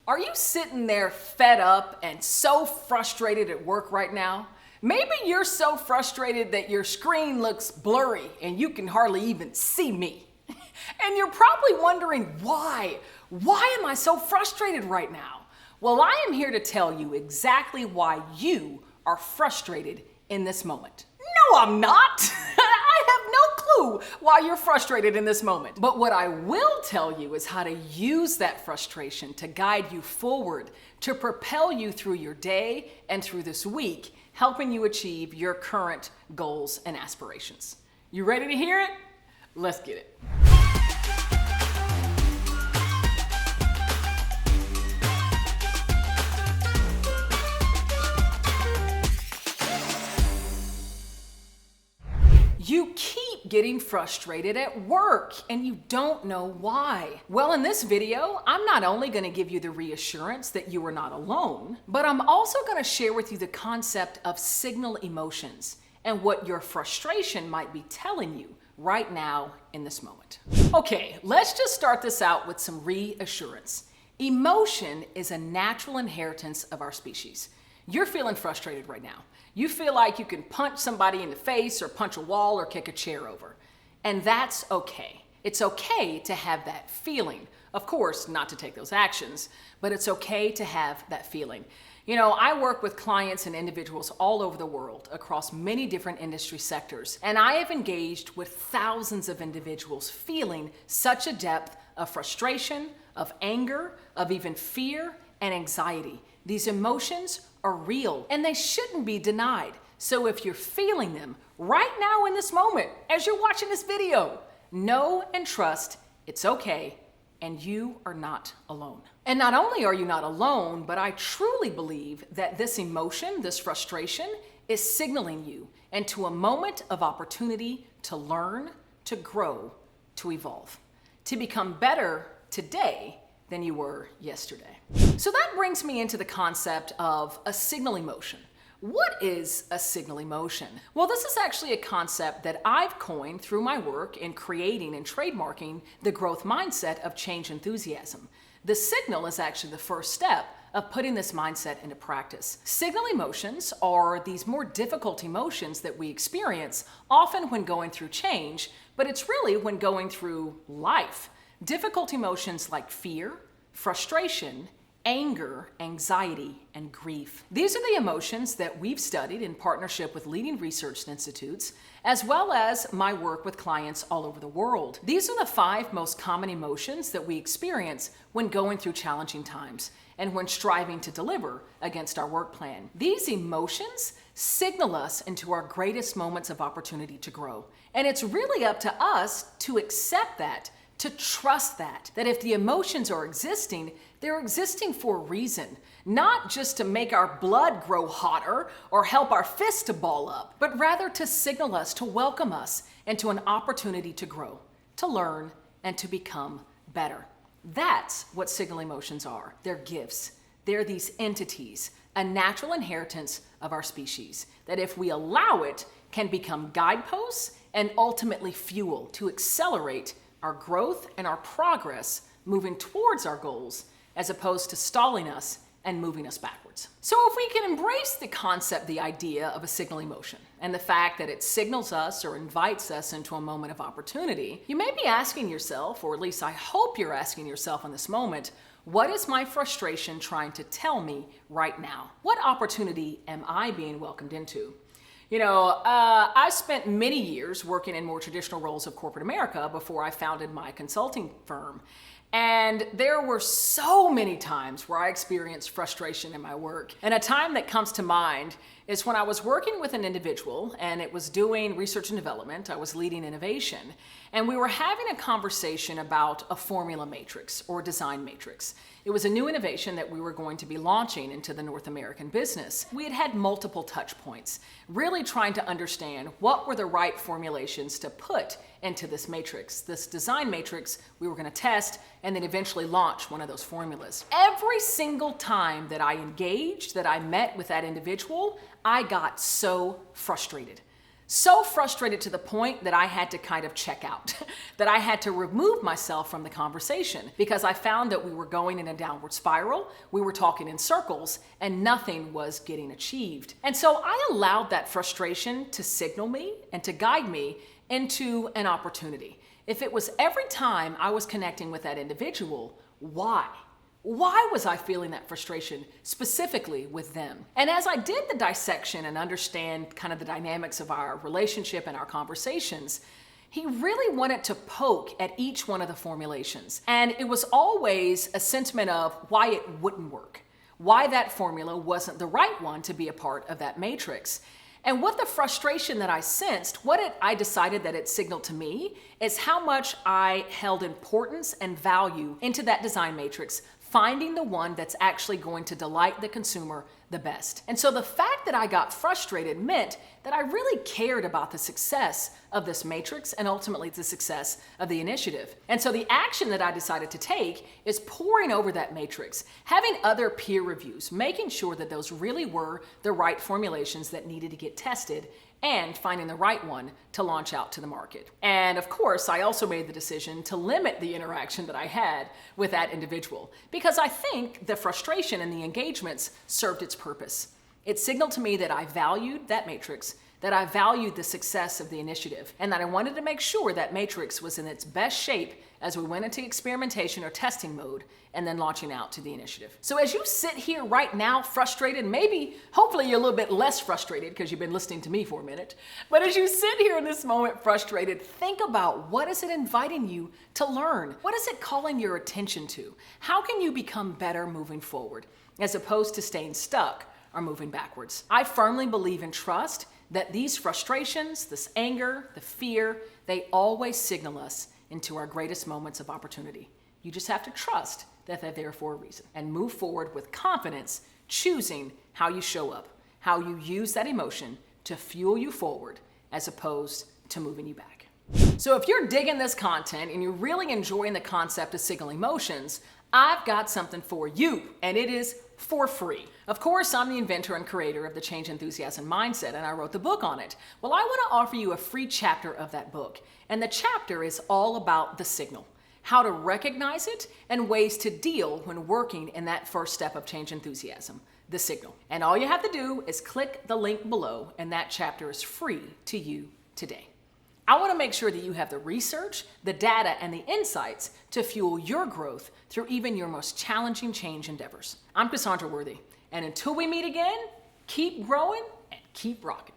Are you sitting there fed up and so frustrated at work right now? Maybe you're so frustrated that your screen looks blurry and you can hardly even see me. And you're probably wondering why? Why am I so frustrated right now? Well, I am here to tell you exactly why you are frustrated in this moment. No, I'm not. I have no clue why you're frustrated in this moment. But what I will tell you is how to use that frustration to guide you forward, to propel you through your day and through this week, helping you achieve your current goals and aspirations. You ready to hear it? Let's get it. You keep getting frustrated at work and you don't know why. Well, in this video, I'm not only going to give you the reassurance that you are not alone, but I'm also going to share with you the concept of signal emotions and what your frustration might be telling you right now in this moment. Okay, let's just start this out with some reassurance. Emotion is a natural inheritance of our species. You're feeling frustrated right now. You feel like you can punch somebody in the face or punch a wall or kick a chair over. And that's okay. It's okay to have that feeling. Of course, not to take those actions, but it's okay to have that feeling. You know, I work with clients and individuals all over the world across many different industry sectors, and I have engaged with thousands of individuals feeling such a depth of frustration, of anger, of even fear and anxiety. These emotions are real and they shouldn't be denied. So if you're feeling them right now in this moment, as you're watching this video, know and trust it's okay and you are not alone. And not only are you not alone, but I truly believe that this emotion, this frustration, is signaling you into a moment of opportunity to learn, to grow, to evolve, to become better today than you were yesterday. So that brings me into the concept of a signal emotion. What is a signal emotion? Well, this is actually a concept that I've coined through my work in creating and trademarking the growth mindset of change enthusiasm. The signal is actually the first step of putting this mindset into practice. Signal emotions are these more difficult emotions that we experience often when going through change, but it's really when going through life. Difficult emotions like fear, frustration, anger, anxiety, and grief. These are the emotions that we've studied in partnership with leading research institutes, as well as my work with clients all over the world. These are the 5 most common emotions that we experience when going through challenging times and when striving to deliver against our work plan. These emotions signal us into our greatest moments of opportunity to grow. And it's really up to us to accept that, to trust that if the emotions are existing, they're existing for a reason, not just to make our blood grow hotter or help our fists to ball up, but rather to signal us, to welcome us into an opportunity to grow, to learn, and to become better. That's what signal emotions are. They're gifts. They're these entities, a natural inheritance of our species, that if we allow it, can become guideposts and ultimately fuel to accelerate our growth and our progress moving towards our goals as opposed to stalling us and moving us backwards. So if we can embrace the concept, the idea of a signal emotion and the fact that it signals us or invites us into a moment of opportunity, you may be asking yourself, or at least I hope you're asking yourself in this moment, what is my frustration trying to tell me right now? What opportunity am I being welcomed into? You know, I spent many years working in more traditional roles of corporate America before I founded my consulting firm. And there were so many times where I experienced frustration in my work. And a time that comes to mind is when I was working with an individual and it was doing research and development. I was leading innovation. And we were having a conversation about a formula matrix or design matrix. It was a new innovation that we were going to be launching into the North American business. We had had multiple touch points, really trying to understand what were the right formulations to put into this matrix, this design matrix we were going to test and then eventually launch one of those formulas. Every single time that I engaged, that I met with that individual, I got so frustrated. So frustrated to the point that I had to kind of check out, that I had to remove myself from the conversation because I found that we were going in a downward spiral, we were talking in circles, and nothing was getting achieved. And so I allowed that frustration to signal me and to guide me into an opportunity. If it was every time I was connecting with that individual, why? Why was I feeling that frustration specifically with them? And as I did the dissection and understand kind of the dynamics of our relationship and our conversations, he really wanted to poke at each one of the formulations. And it was always a sentiment of why it wouldn't work, why that formula wasn't the right one to be a part of that matrix. And what the frustration that I sensed, I decided that it signaled to me is how much I held importance and value into that design matrix, finding the one that's actually going to delight the consumer the best. And so the fact that I got frustrated meant that I really cared about the success of this matrix and ultimately the success of the initiative. And so the action that I decided to take is poring over that matrix, having other peer reviews, making sure that those really were the right formulations that needed to get tested, and finding the right one to launch out to the market. And of course, I also made the decision to limit the interaction that I had with that individual because I think the frustration and the engagements served its purpose. It signaled to me that I valued that matrix, that I valued the success of the initiative, and that I wanted to make sure that matrix was in its best shape as we went into experimentation or testing mode and then launching out to the initiative. So as you sit here right now frustrated, maybe hopefully you're a little bit less frustrated because you've been listening to me for a minute, but as you sit here in this moment frustrated, think about what is it inviting you to learn? What is it calling your attention to? How can you become better moving forward as opposed to staying stuck or moving backwards? I firmly believe and trust that these frustrations, this anger, the fear, they always signal us into our greatest moments of opportunity. You just have to trust that they're there for a reason and move forward with confidence, choosing how you show up, how you use that emotion to fuel you forward as opposed to moving you back. So if you're digging this content and you're really enjoying the concept of signaling emotions, I've got something for you, and it is for free. Of course, I'm the inventor and creator of the Change Enthusiasm Mindset, and I wrote the book on it. Well, I want to offer you a free chapter of that book, and the chapter is all about the signal, how to recognize it, and ways to deal when working in that first step of change enthusiasm, the signal. And all you have to do is click the link below, and that chapter is free to you today. I want to make sure that you have the research, the data, and the insights to fuel your growth through even your most challenging change endeavors. I'm Cassandra Worthy, and until we meet again, keep growing and keep rocking.